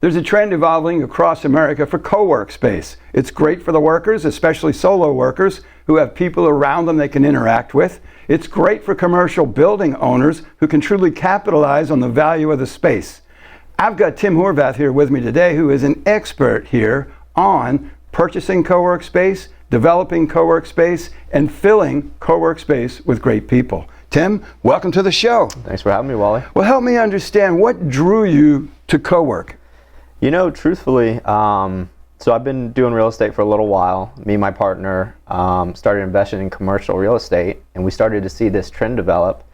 There's a trend evolving across America for co-work space. It's great for the workers, especially solo workers who have people around them they can interact with. It's great for commercial building owners who can truly capitalize on the value of the space. I've got Tim Horvath here with me today, who is an expert here on purchasing co-work space, developing co-work space, and filling co-work space with great people. Tim, welcome to the show. Thanks for having me, Wally. Well, help me understand, what drew you to co-work? You know, truthfully, so I've been doing real estate for a little while. Me and my partner started investing in commercial real estate, and we started to see this trend develop.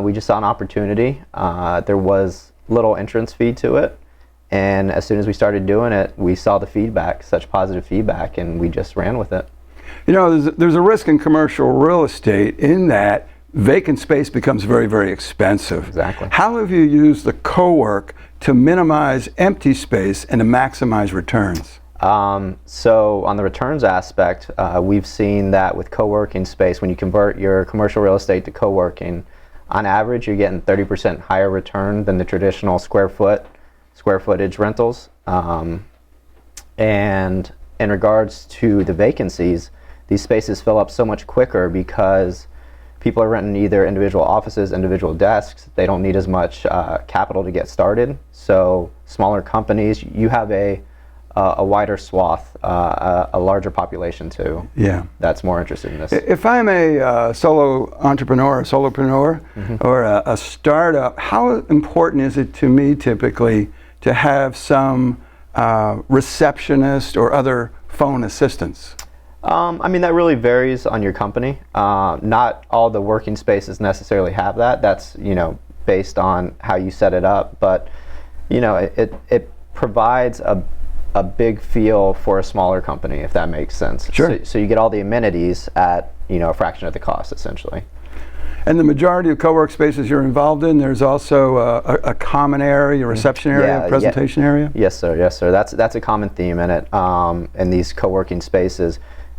We just saw an opportunity. There was little entrance fee to it, and as soon as we started doing it, we saw the feedback, such positive feedback, and we just ran with it. You know, there's a risk in commercial real estate in that vacant space becomes very, very expensive. Exactly. How have you used the co-work to minimize empty space and to maximize returns? So on the returns aspect, we've seen that with co-working space, when you convert your commercial real estate to co-working, on average you're getting 30% higher return than the traditional square footage rentals. And in regards to the vacancies, these spaces fill up so much quicker because people are renting either individual offices, individual desks. They don't need as much capital to get started. So smaller companies, you have a wider swath, a larger population too. Yeah. That's more interested in this. If I'm a solo entrepreneur, a solopreneur, or a startup, how important is it to me typically to have some receptionist or other phone assistants? I mean, that really varies on your company. Not all the working spaces necessarily have that. That's, you know, based on how you set it up. But, you know, it provides a big feel for a smaller company, if that makes sense. Sure. So you get all the amenities at, you know, a fraction of the cost, essentially. And the majority of co-work spaces you're involved in, there's also a common area, a reception area, presentation area? Yes, sir. Yes, sir. That's a common theme in it. In these co-working spaces,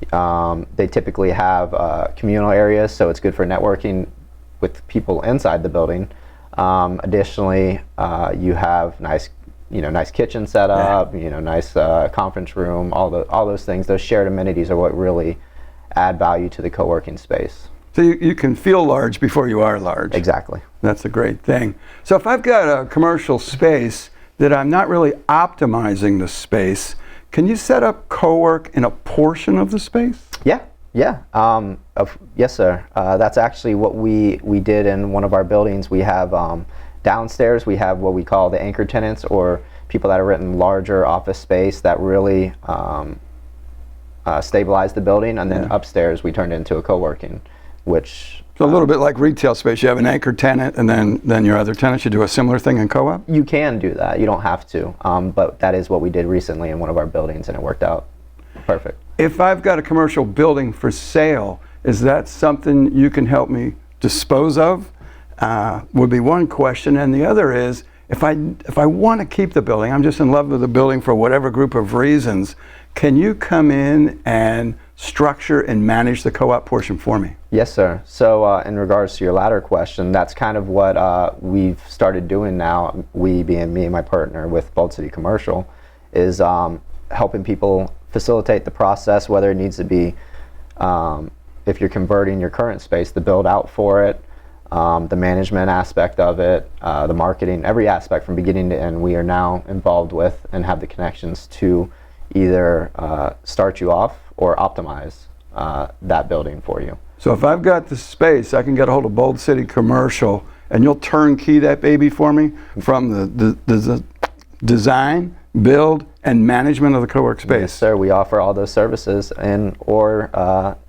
they typically have communal areas, so it's good for networking with people inside the building. Additionally, you have nice kitchen setup, nice conference room, all those things. Those shared amenities are what really add value to the co-working space. So you can feel large before you are large. Exactly. That's a great thing. So if I've got a commercial space that I'm not really optimizing the space, can you set up co-work in a portion of the space? Yeah. Yes, sir. That's actually what we did in one of our buildings. We have downstairs, we have what we call the anchor tenants, or people that are renting larger office space that really stabilize the building, and then upstairs we turned it into a co-working, which... So a little bit like retail space, you have an anchor tenant, and then your other tenants, you do a similar thing in co-op? You can do that, you don't have to, but that is what we did recently in one of our buildings, and it worked out perfect. If I've got a commercial building for sale, is that something you can help me dispose of? Would be one question, and the other is, if I want to keep the building, I'm just in love with the building for whatever group of reasons, can you come in and structure and manage the co-op portion for me? Yes, sir. So in regards to your latter question, that's kind of what we've started doing now, we being me and my partner with Bold City Commercial, is helping people facilitate the process, whether it needs to be, if you're converting your current space, the build out for it, the management aspect of it, the marketing, every aspect from beginning to end, we are now involved with and have the connections to either start you off or optimize that building for you. So if I've got the space, I can get a hold of Bold City Commercial, and you'll turnkey that baby for me from the design, build, and management of the co-work space. Yes, sir. We offer all those services, or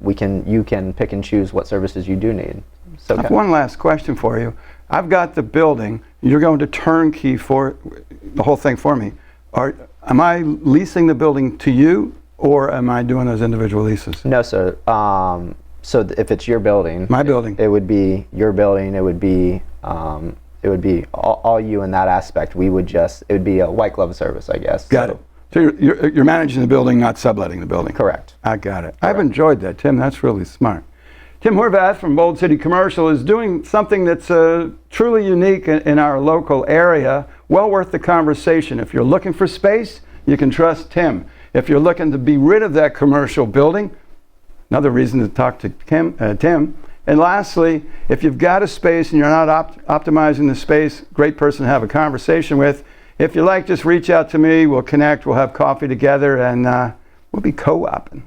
you can pick and choose what services you do need. So I have one last question for you. I've got the building. You're going to turnkey for the whole thing for me. Am I leasing the building to you, or am I doing those individual leases? No, sir. So if it's your building, my building, it would be your building. It would be all you in that aspect. It would be a white glove service, I guess. Got it. So you're managing the building, not subletting the building. Correct. I got it. Correct. I've enjoyed that, Tim. That's really smart. Tim Horvath from Bold City Commercial is doing something that's truly unique in our local area. Well worth the conversation. If you're looking for space, you can trust Tim. If you're looking to be rid of that commercial building, another reason to talk to Tim. And lastly, if you've got a space and you're not optimizing the space, great person to have a conversation with. If you like, just reach out to me. We'll connect. We'll have coffee together, and we'll be co-oping.